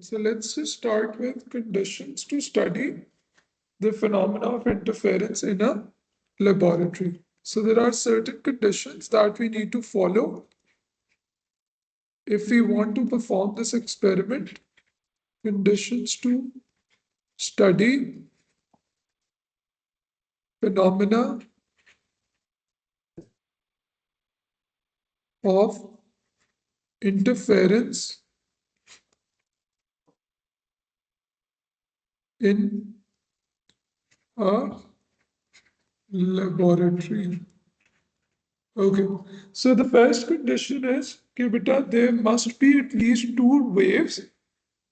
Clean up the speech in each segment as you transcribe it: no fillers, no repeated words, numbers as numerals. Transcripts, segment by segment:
So let's just start with conditions to study the phenomena of interference in a laboratory. So there are certain conditions that we need to follow if we want to perform this experiment. Conditions to study phenomena of interference in a laboratory. Okay, so the first condition is कि बेटा there must be at least two waves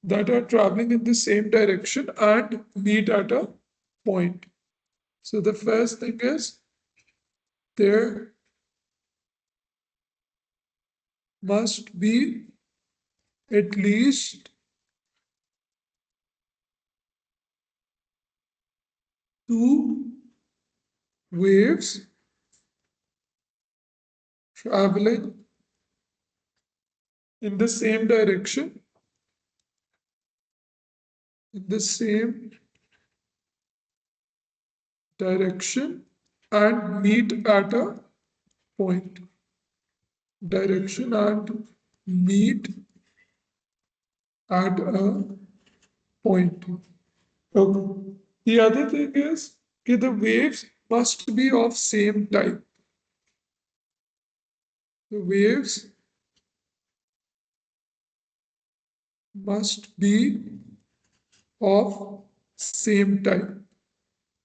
that are traveling in the same direction and meet at a point. So the first thing is there must be at least two waves traveling in the same direction, in the same direction and meet at a point. Direction and meet at a point. Okay. The other thing is that the waves must be of same type. The waves must be of same type.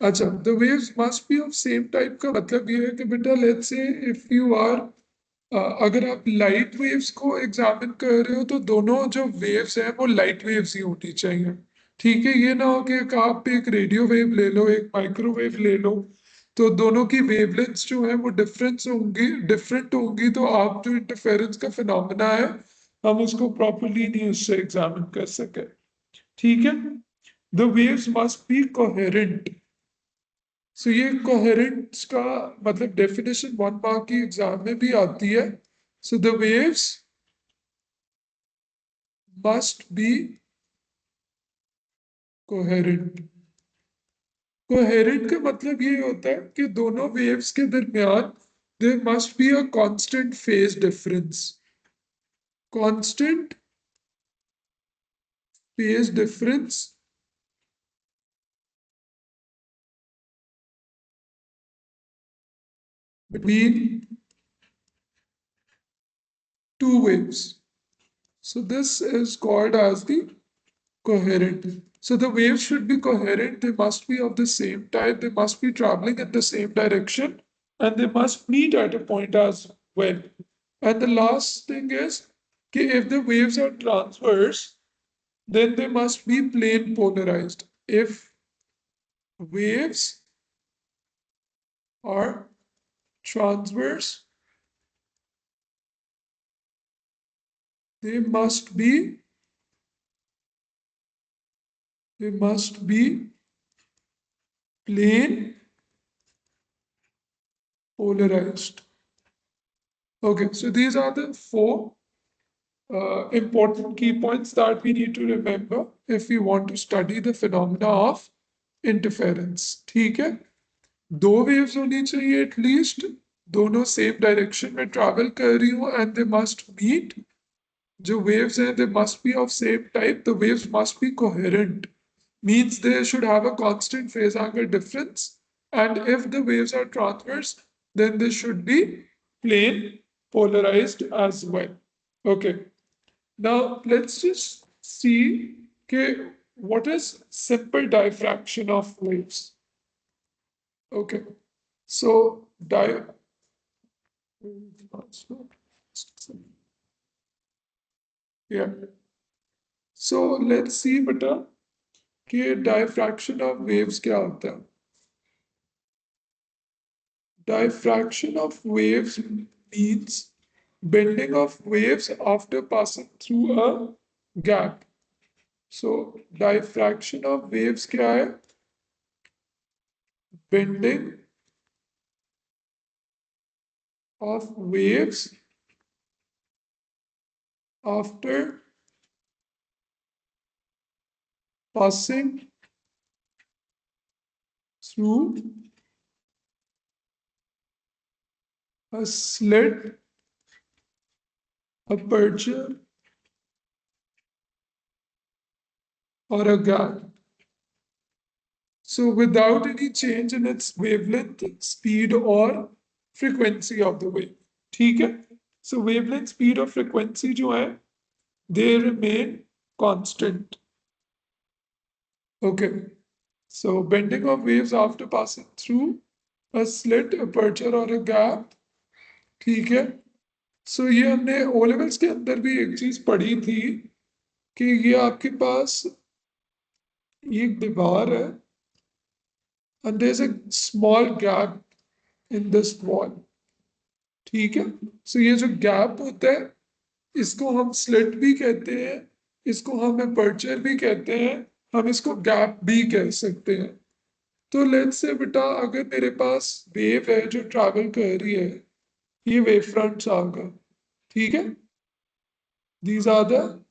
अच्छा, the waves must be of same type का मतलब ये है कि बेटा let's say if you are अगर आप light waves को एग्जामिन कर रहे हो तो दोनों जो वेव्स हैं वो लाइट वेव्स ही होनी चाहिए। ठीक है, ये ना हो कि आप एक रेडियो वेव ले लो एक माइक्रोवेव ले लो तो दोनों की वेवलेंथ्स जो है वो डिफरेंट होंगी तो आप जो इंटरफेरेंस का फिनोमेना है हम उसको प्रॉपरली नहीं उससे एग्जामिन कर सके। ठीक है, the waves must be coherent. So ये कोहेरेंस का मतलब डेफिनेशन 1 मार्क की एग्जाम में भी आती है। So the waves must be coherent. Coherent का मतलब ये होता है कि दोनों वेव्स के दरमियान there must be a constant phase difference. Constant phase difference between two waves. So this is called as the coherent. So the waves should be coherent, they must be of the same type, they must be traveling in the same direction, and they must meet at a point as well. And the last thing is कि if the waves are transverse, then they must be plane polarized. If waves are transverse, they must be they must be plane polarized. Okay, so these are the four important key points that we need to remember if we want to study the phenomena of interference. ठीक है, दो waves होनी चाहिए at least, दोनों same direction में travel कर रही हो एंड दे मस्ट मीट। जो waves हैं they must be of same type, the waves must be coherent, means they should have a constant phase angle difference, and if the waves are transverse then they should be plane polarized as well. Okay, now let's just see okay, what is simple diffraction of waves. Okay, so yeah. So let's see beta कि diffraction of waves क्या होता है. Diffraction of waves means bending of waves after passing through a gap. So diffraction of waves क्या है? Bending of waves after passing through a slit, aperture, or a gap. So without any change in its wavelength, speed, or frequency of the wave. ठीक है? So wavelength, speed, or frequency जो है, they remain constant. Okay. So bending of waves after passing through a slit, aperture, or a gap. ठीक है? So ये हमने O levels के अंदर भी एक चीज पढ़ी थी कि ये आपके पास एक दीवार है and there's a small gap in this wall. ठीक है? So ये जो गैप होता है इसको हम स्लिट भी कहते हैं, इसको हम अपर्चर भी कहते हैं, हम इसको गैप भी कह सकते हैं। तो लेट्स से बेटा अगर मेरे पास वेव है जो ट्रैवल कर रही है, ये वेव फ्रंट्स आ गए, ठीक है? These are the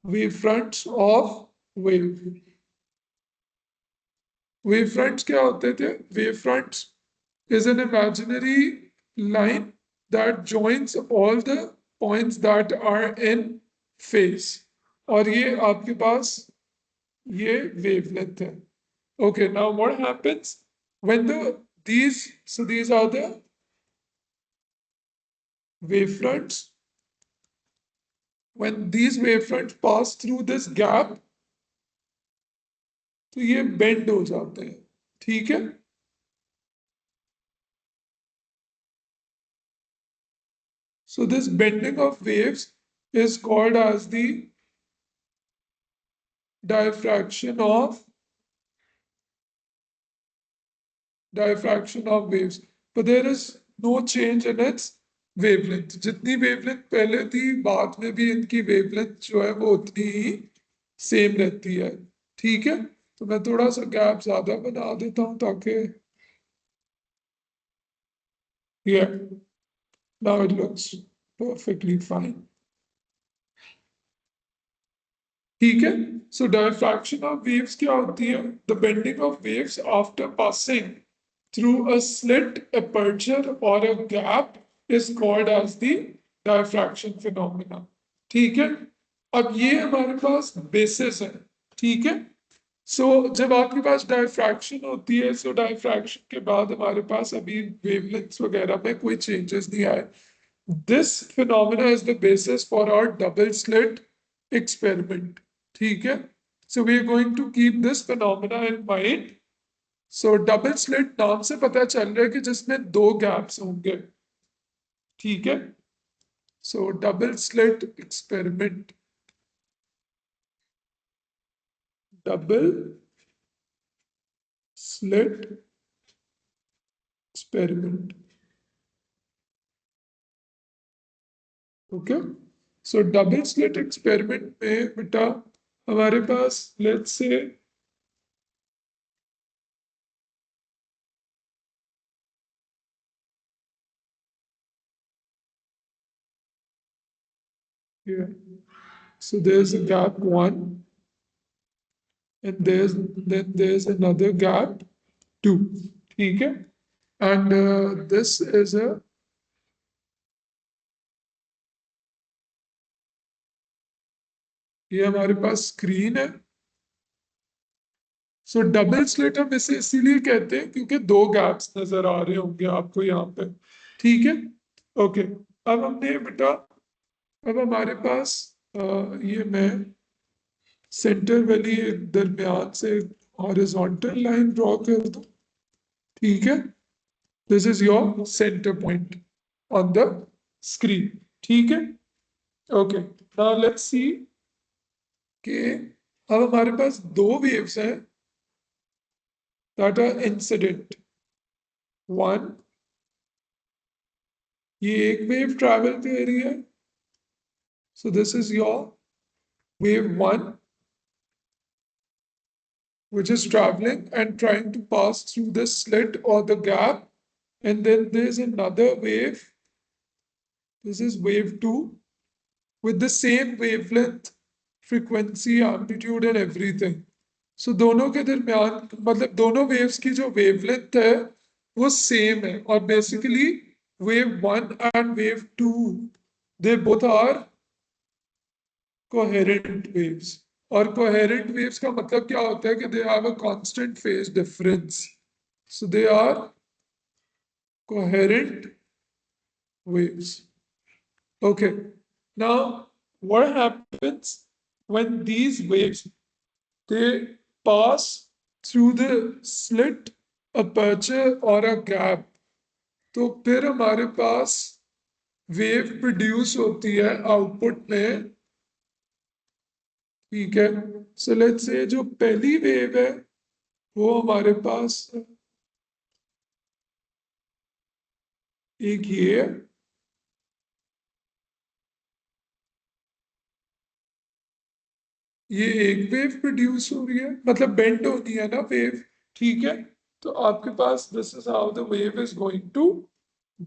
wave fronts of wave. Wave fronts क्या होते थे? Wave fronts is an imaginary line that joins all the points that are in phase. और ये आपके पास ये wavelength है. Okay, now what happens when these are the wavefronts. When these wavefronts pass through this gap, तो ये bend हो जाते हैं, ठीक है? So this bending of waves is called as the diffraction of waves, but there is no change in its wavelength. जितनी wavelength पहले थी बाद में भी इनकी wavelength जो है वो उतनी ही सेम रहती है, ठीक है? तो मैं थोड़ा सा गैप ज्यादा बना देता हूं ताकि yeah, now it looks perfectly fine. ठीक है? So diffraction of waves क्या होती है? The bending of waves after passing through a slit, aperture, or a gap is called as the diffraction phenomena. ठीक है? अब ये हमारे पास बेसिस है, ठीक है? सो जब आपके पास डायफ्रैक्शन होती है, सो डायफ्रैक्शन के बाद हमारे पास अभी वेवलेंथ्स वगैरह में कोई चेंजेस नहीं आए. This phenomena is the basis for our double slit experiment. ठीक है? So we are going to keep this phenomena in mind. So double slit नाम से पता चल रहा है कि जिसमें दो गैप्स होंगे, ठीक है? सो double slit experiment, double slit experiment. Okay, सो डबल स्लिट एक्सपेरिमेंट में बेटा हमारे पास let's say here, so there's a gap 1 and there's another gap 2. ठीक है? And this is a ये हमारे पास स्क्रीन है. सो डबल स्लिट हम इसे इसीलिए कहते हैं क्योंकि दो गैप्स नजर आ रहे होंगे आपको यहाँ पे, ठीक है? ओके, अब हमने बेटा अब हमारे पास ये मैं सेंटर वाली दरमियान से हॉरिजॉन्टल लाइन ड्रॉ कर दूं, ठीक है? This is your centre point on the screen, ठीक है? ओके, नाउ लेट्स सी कि अब हमारे पास दो वेव्स हैं दैट आर इंसिडेंट. वन, ये एक वेव ट्रैवल कर रही है, so this is your wave 1 which is traveling and trying to pass through the slit or the gap, and then there's another wave, this is wave 2 with the same wavelength, frequency, amplitude and everything. सो दोनों के दरमियान मतलब दोनों waves की जो wavelength है वो same है और basically wave one and wave two they both are coherent waves. और कोहेरेंट वेव्स का मतलब क्या होता है कि they have a constant phase difference, so they are coherent waves. Okay, now what happens when these waves they pass through the slit, aperture or a gap? तो फिर हमारे पास वेव प्रोड्यूस होती है आउटपुट में, ठीक है। सो लेट्स से जो पहली वेव है वो हमारे पास एक ये है, ये एक वेव प्रोड्यूस हो रही है मतलब बेंड होनी है ना वेव, ठीक है। तो आपके पास this is how the wave is going to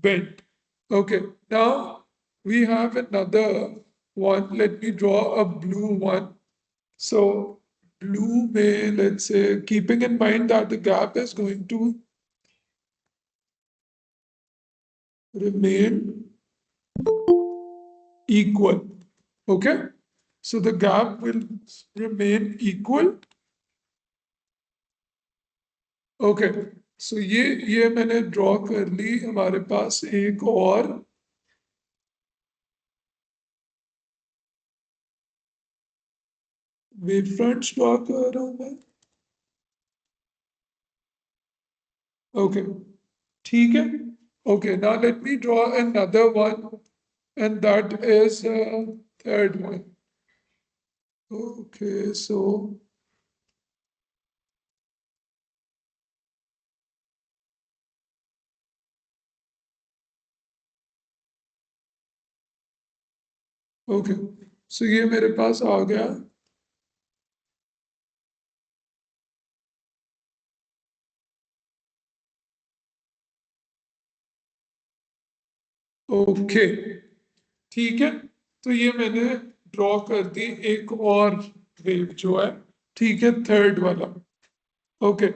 bend. Okay, now we have another one, let me draw a blue one. So blue में let's say keeping in mind that the gap is going to remain equal. Okay, so the gap will remain equal. Okay, so ये मैंने draw कर ली। हमारे पास एक और wave front draw कर रहा हूं मैं। ओके, ठीक है। Okay, now let me draw another one and that is third one. Okay, so okay, so ये मेरे पास आ गया। ओके, ठीक है, तो ये मैंने ड्रॉ कर दी एक और वेव जो है, ठीक है, थर्ड वाला। Okay,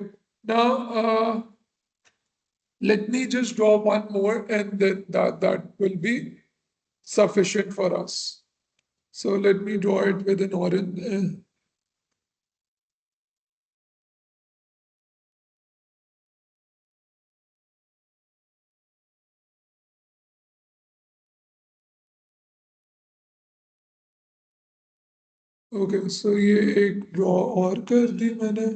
now let me just draw one more and then that will be sufficient for us. So let me draw it with an orange. Okay, so ये एक ड्रॉ और कर दी मैंने।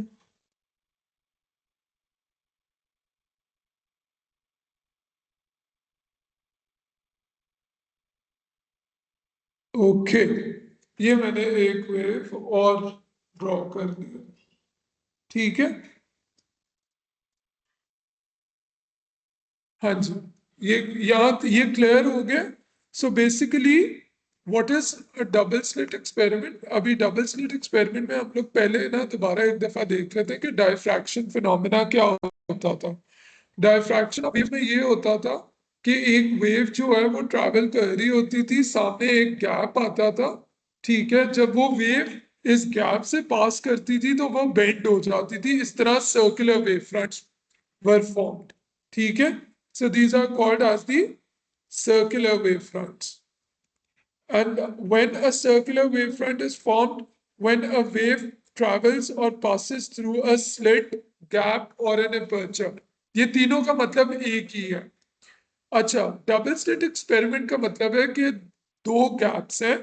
ओके, ये मैंने एक वेव और ड्रॉ कर दिया, ठीक है। हाँ जी, ये यहाँ ये क्लियर हो गया। So basically what is a double slit experiment? अभी डबल स्लिट एक्सपेरिमेंट में हम लोग पहले ना दोबारा एक दफा देख रहे थे कि डायफ्रैक्शन फिनोमेना क्या होता था। डायफ्रैक्शन वेव में ये होता था कि एक वेव जो है वो ट्रैवल कर रही होती थी, सामने एक गैप आता था, ठीक है। जब वो वेव इस गैप से पास करती थी तो वो बेंड हो जाती थी, इस तरह circular wave fronts were formed, ठीक है। So these are called as the circular wavefronts. And when a circular wavefront is formed, when a wave travels or passes through a slit, gap or an aperture, ये तीनों का मतलब एक ही है। अच्छा, double slit experiment का मतलब है कि दो गैप्स हैं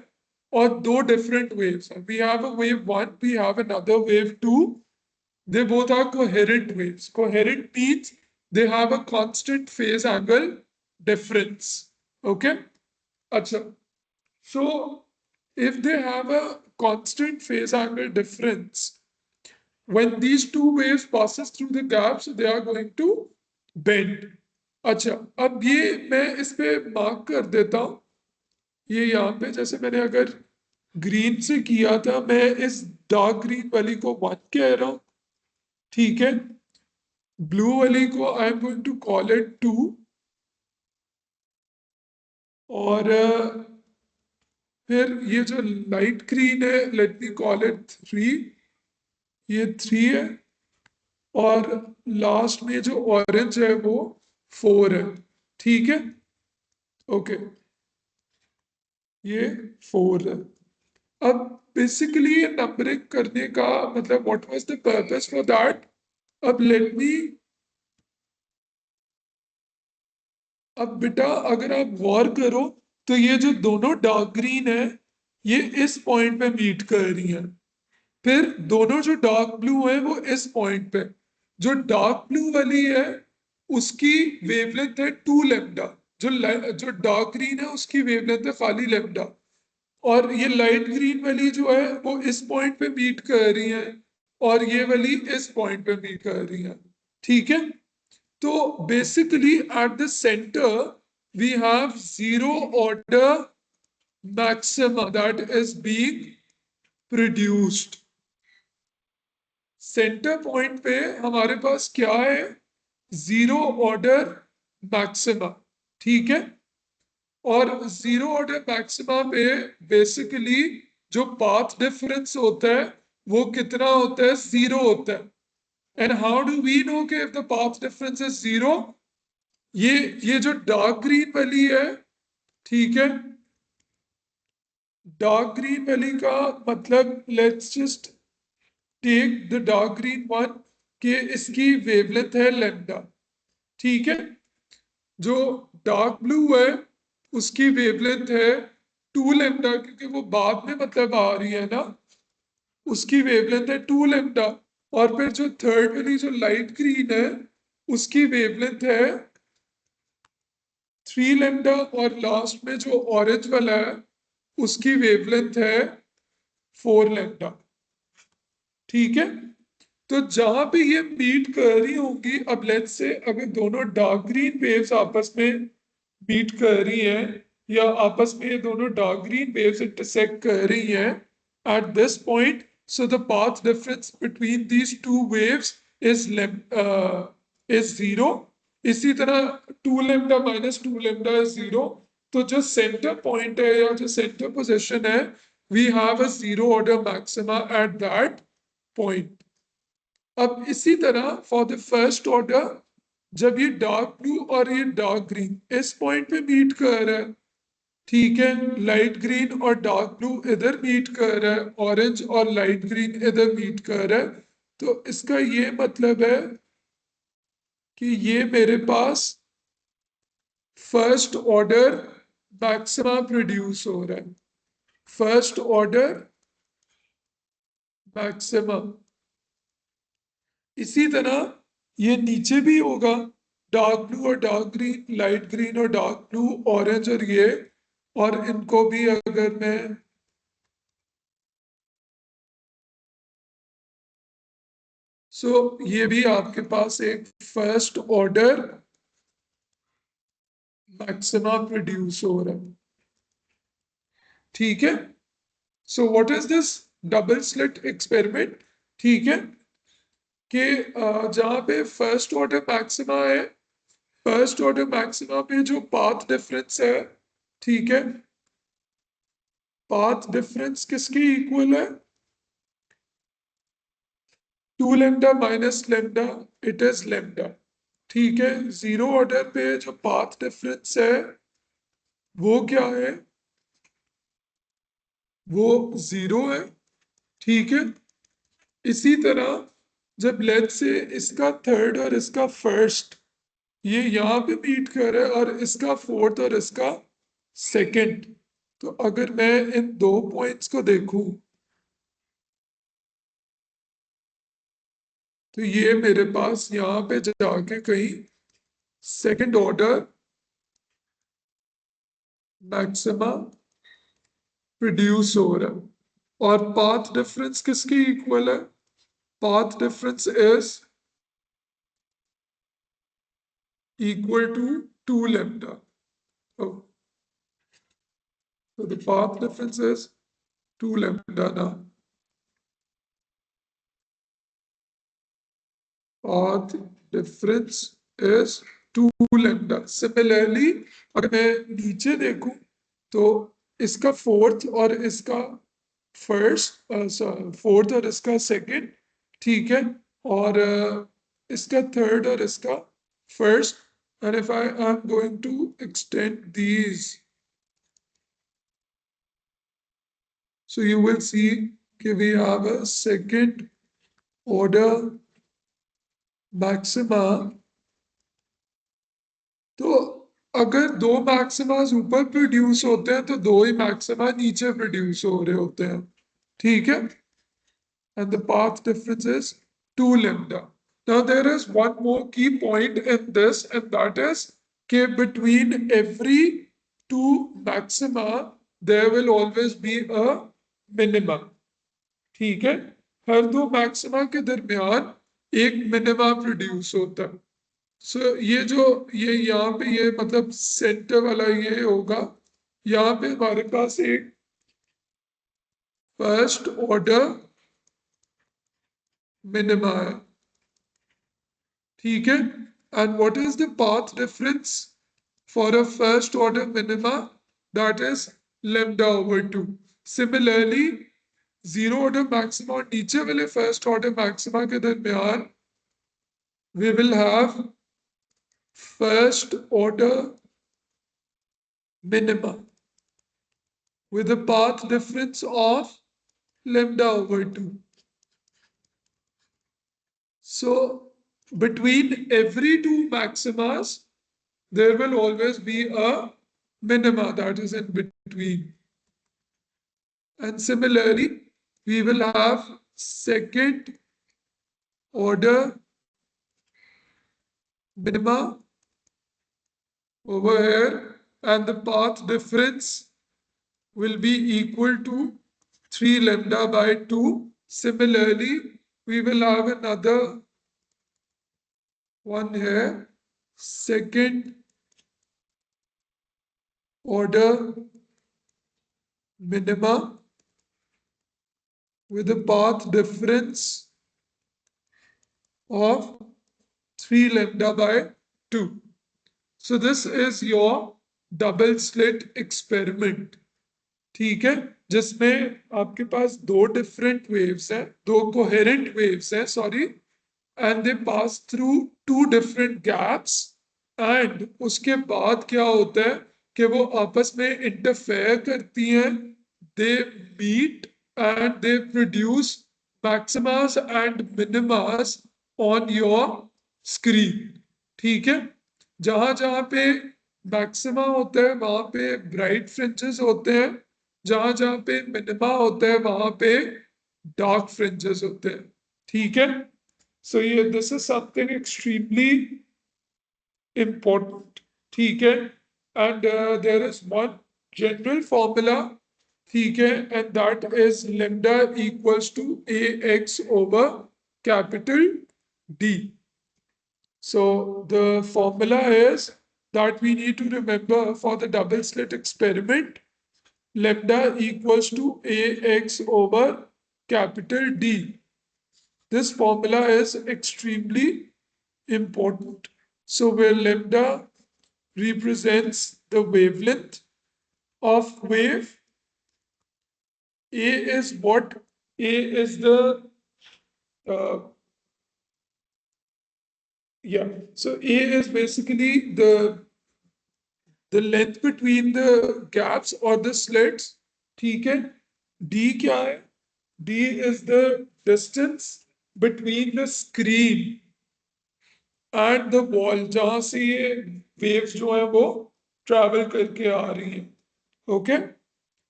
और दो डिफरेंट वेव्स हैं। We have a wave one, we have another wave two, they both are coherent waves. Coherent means they have a constant phase angle difference. Okay? Acha. So, if they have a constant phase angle difference, when these two waves passes through the gaps, they are going to bend. अच्छा, अब ये मैं इस पे mark कर देता हूं। ये यहाँ पे जैसे मैंने अगर ग्रीन से किया था, मैं इस डार्क ग्रीन वाली को वन कह रहा हूं, ठीक है। ब्लू वाली को I am going to call it two, और फिर ये जो लाइट ग्रीन है let me call it three, ये 3 है, और लास्ट में जो ऑरेंज है वो 4 है। ठीक है, ओके, ये 4 है। अब बेसिकली ये नंबरिंग करने का मतलब what was the purpose for that. अब लेट मी, अब बेटा अगर आप गौर करो तो ये जो दोनों डार्क ग्रीन है ये इस पॉइंट पे मीट कर रही हैं। फिर दोनों जो डार्क ब्लू है वो इस पॉइंट पे, जो डार्क ब्लू वाली है उसकी वेवलेंथ है 2 लैम्डा, जो डार्क ग्रीन है उसकी वेवलेंथ है खाली लैम्डा, और ये लाइट ग्रीन वाली जो है वो इस पॉइंट पे मीट कर रही है, और ये वाली इस पॉइंट पे मीट कर रही है। ठीक है, तो basically at the centre we have zero order maxima that is being produced। Centre point पे हमारे पास क्या है, जीरो ऑर्डर मैक्सिमा। ठीक है, और जीरो ऑर्डर मैक्सिमा पे बेसिकली जो पाथ डिफरेंस होता है वो कितना होता है, जीरो होता है। And how do we know कि if the path difference is zero, ये जो डार्क ग्रीन वाली है, ठीक है, डार्क ग्रीन वाली का मतलब let's just take the dark green one कि इसकी वेवलेंथ है लैम्डा। ठीक है, जो डार्क ब्लू है उसकी वेवलेंथ है 2 लैम्डा, क्योंकि वो बाद में मतलब आ रही है ना, उसकी वेवलेंथ है 2 लैम्डा। और फिर जो थर्ड वाली जो लाइट ग्रीन है उसकी वेवलेंथ है 3 लैम्डा, और लास्ट में जो ऑरेंज वाला है उसकी वेवलेंथ है 4 लैम्डा। ठीक है, तो जहां पे ये मीट कर रही होंगी, अब लेट्स से अगर दोनों डार्क ग्रीन वेव्स आपस में मीट कर रही हैं, या आपस में ये दोनों डार्क ग्रीन वेव्स इंटरसेक्ट कर रही हैं at this point, so the path difference between these two waves is is zero. इसी तरह 2 lambda minus 2 lambda is zero. तो जो सेंटर पॉइंट है या जो सेंटर पोजिशन है, we have a zero order maxima at that point. अब इसी तरह फॉर द फर्स्ट ऑर्डर, जब ये डार्क ब्लू और ये डार्क ग्रीन इस पॉइंट पे मीट कर रहा है, ठीक है, लाइट ग्रीन और डार्क ब्लू इधर मीट कर रहा है, ऑरेंज और लाइट ग्रीन इधर मीट कर रहा है, तो इसका ये मतलब है कि ये मेरे पास फर्स्ट ऑर्डर मैक्सिमा प्रोड्यूस हो रहा है, फर्स्ट ऑर्डर मैक्सिमा। इसी तरह ये नीचे भी होगा, डार्क ब्लू और डार्क ग्रीन, लाइट ग्रीन और डार्क ब्लू, ऑरेंज और ये, और इनको भी अगर मैं ये भी आपके पास एक फर्स्ट ऑर्डर मैक्सिमा प्रोड्यूस हो रहा है। ठीक है, so what is this double slit experiment. ठीक है, कि जहां पे फर्स्ट ऑर्डर मैक्सिमा है, फर्स्ट ऑर्डर मैक्सिमा पे जो पाथ डिफरेंस है, ठीक है, पाथ डिफरेंस किसके इक्वल है, 2 lambda minus lambda, it is lambda. ठीक है, जीरो ऑर्डर पे जो पाथ डिफरेंस है वो क्या है, वो जीरो है। ठीक है, इसी तरह जब लेट्स से इसका थर्ड और इसका फर्स्ट ये यहाँ पे मीट कर है, और इसका फोर्थ और इसका सेकंड, तो अगर मैं इन दो पॉइंट्स को देखूं तो ये मेरे पास यहाँ पे जाके कहीं सेकंड ऑर्डर मैक्सिमा प्रोड्यूस हो रहा है। और पाथ डिफरेंस किसके इक्वल है, path difference is equal to 2 lambda. Oh, so the path difference is 2 lambda now. Path difference is 2 lambda. Similarly, अगर मैं नीचे देखूं तो इसका फोर्थ और इसका फर्स्ट, फोर्थ और इसका सेकंड, ठीक है, और इसका थर्ड और इसका first, and if I am going to extend these, so you will see that we have a second order maxima. तो अगर दो मैक्सिमास ऊपर प्रोड्यूस होते हैं तो दो ही मैक्सिमा नीचे प्रोड्यूस हो रहे होते हैं, ठीक है, and the path difference is 2 lambda. Now there is one more key point in this, and that is that between every two maxima there will always be a minima. ठीक है, हर दो मैक्सिमा के दरमियान एक मिनिमा प्रोड्यूस होता है. सो ये जो ये यहाँ पे ये मतलब सेंटर वाला ये होगा, यहाँ पे हमारे पास एक फर्स्ट ऑर्डर मिनिमा है, ठीक है, and what is the path difference for a first order minima? That is lambda over 2. Similarly, zero order maxima और नीचे वाले first order maxima के दरमियान we will have first order minima with a path difference of lambda over 2. So between every two maximas there will always be a minima that is in between. And similarly, we will have second order minima over here, and the path difference will be equal to 3 lambda by 2. Similarly, we will have another one here, second order minima with a path difference of 3 lambda by 2. So this is your double slit experiment. ठीक है, जिसमें आपके पास दो different waves हैं, दो coherent waves हैं, sorry, and they pass through two different gaps, and उसके बाद क्या होता है कि वो आपस में इंटरफेयर करती हैं, they meet and they produce maximas and minimas on your screen. ठीक है, जहां जहां पे मैक्सिमा होता है वहां पे ब्राइट फ्रिंजेस होते हैं, जहां जहां पे मिनिमा होता है वहां पे डार्क फ्रिंजेस होते हैं. ठीक है, so yeah, this is something extremely important. ठीक है, and there is one general formula, ठीक है, and that is lambda equals to ax over capital D. So the formula is that we need to remember for the double slit experiment, lambda equals to ax over capital D. This formula is extremely important. So where lambda represents the wavelength of wave, A is what? A is the uh, yeah. So A is basically the length between the gaps or the slits. ठीक है, D क्या है? D is the distance between the screen and the wall, जहां से ये waves जो है वो ट्रैवल करके आ रही हैं. ओके,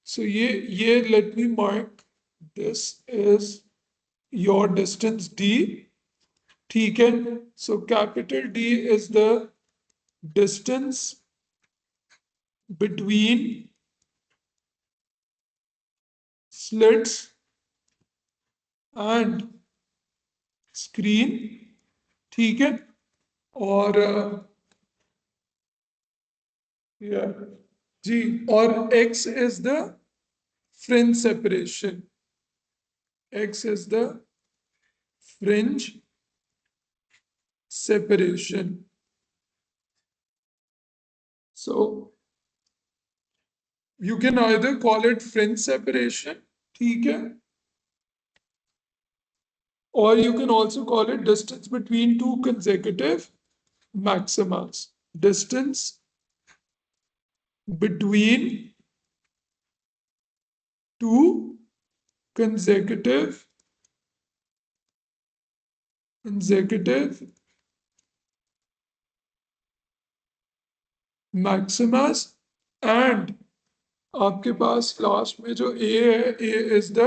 सो ये let me mark, this is your distance D. ठीक है, so capital D is the distance between slits and screen. ठीक है, और जी, और x is the fringe separation. X is the fringe separation. So you can either call it fringe separation, ठीक है, or you can also call it distance between two consecutive maximas. Distance between two consecutive maximas, and आपके पास last में जो a है, a is the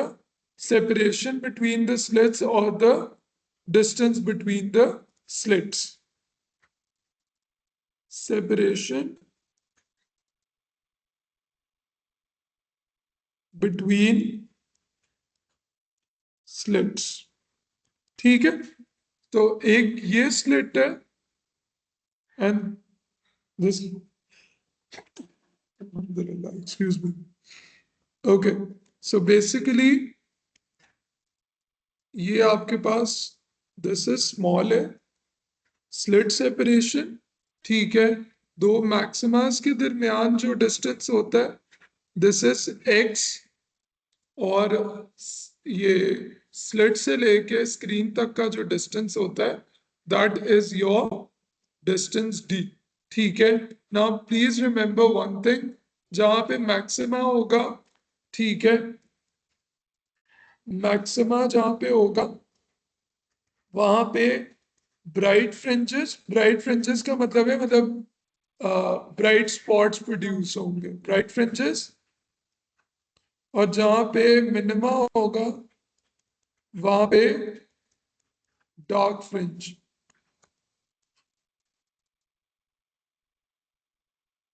separation between the slits or the distance between the slits. Separation between slits. ठीक है, तो एक ये slit है and this, excuse me, okay, so basically ये आपके पास दिस इज स्मॉल है, स्लिट सेपरेशन, ठीक है, दो मैक्सिमास के दरमियान जो डिस्टेंस होता है दिस इज x, और ये स्लिट से लेके स्क्रीन तक का जो डिस्टेंस होता है that is your distance d, ठीक है। Now please remember one thing, जहां पे मैक्सिमा होगा, ठीक है, मैक्सिमा जहां पे होगा वहां पे ब्राइट फ्रिंजेस का मतलब है, मतलब ब्राइट स्पॉट्स प्रोड्यूस होंगे, ब्राइट फ्रिंजेस, और जहां पे मिनिमा होगा वहां पे dark fringe.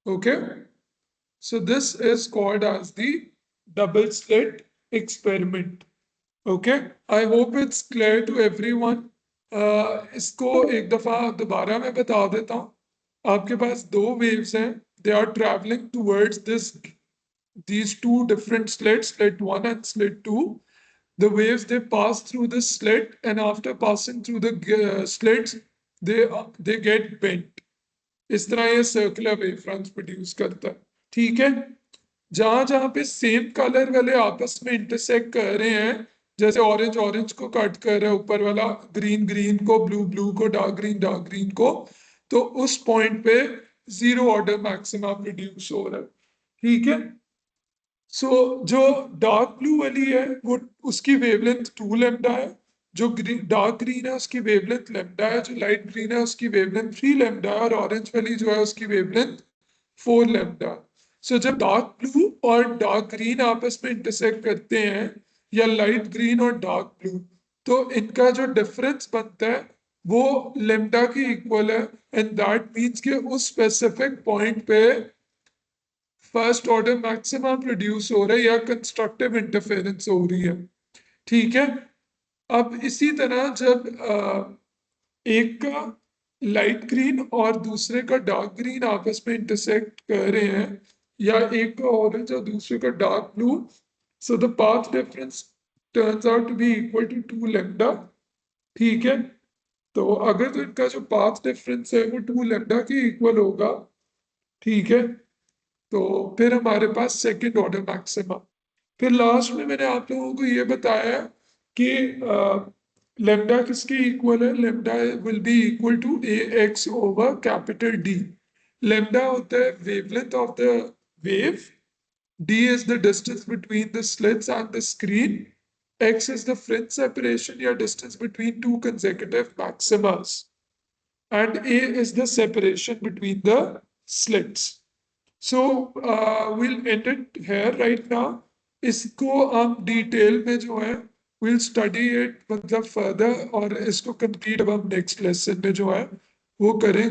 Okay, so this is called as the double slit experiment. Okay, I hope it's clear to everyone. इसको एक दफा दोबारा मैं बता देता हूँ। आपके पास दो waves हैं, they are traveling towards these two different slits, slit 1 and slit 2. The waves, they pass through the slit, and after passing through the slits they get bent. इस तरह ये सर्कुलर वेव फ्रंट्स प्रोड्यूस करता है, ठीक है। जहां जहां पे सेम कलर वाले आपस में इंटरसेक्ट कर रहे हैं, जैसे ऑरेंज ऑरेंज को कट कर रहा है ऊपर वाला, ग्रीन ग्रीन को, ब्लू ब्लू को, डार्क ग्रीन को, तो उस पॉइंट पे जीरो ऑर्डर मैक्सिमा प्रोड्यूस हो रहा है, ठीक है। सो जो डार्क ब्लू वाली है वो, उसकी वेवलेंथ 2 लैम्डा है, जो डार्क ग्रीन है उसकी वेवलेंथ लैम्डा है, जो लाइट ग्रीन है उसकी वेवलेंथ 3 लैम्डा है, और ऑरेंज वाली जो है उसकी वेवलेंथ 4 लैम्डा। सो जब डार्क ब्लू और डार्क ग्रीन आपस में इंटरसेक्ट करते हैं, या लाइट ग्रीन और डार्क ब्लू, तो इनका जो डिफरेंस बनता है वो लैम्डा के इक्वल है, एंड दैट मीन्स कि उस स्पेसिफिक पॉइंट पे फर्स्ट ऑर्डर मैक्सिमा प्रोड्यूस हो रहा है या कंस्ट्रक्टिव इंटरफेरेंस हो रही है, ठीक है। अब इसी तरह जब एक का लाइट ग्रीन और दूसरे का डार्क ग्रीन आपस में इंटरसेक्ट कर रहे हैं, या एक का ऑरेंज और दूसरे का dark blue, so the path difference turns out to be equal to 2 lambda, ठीक है। तो अगर तो इनका जो पाथ डिफरेंस है वो 2 लैम्डा के इक्वल होगा, ठीक है, तो फिर हमारे पास सेकंड ऑर्डर मैक्सिमा। फिर लास्ट में मैंने आप लोगों को ये बताया कि लेमडा किसके इक्वल है, lambda will be equal to a x over capital D. Lambda होता है wavelength of the wave, d is the distance between the slits and the screen, x is the fringe separation या distance between two consecutive maximas, and a is the separation between the slits. So we'll end it here right now. इसको हम detail में जो है we'll study it मतलब further, और इसको complete अब हम next lesson में जो है वो करेंगे।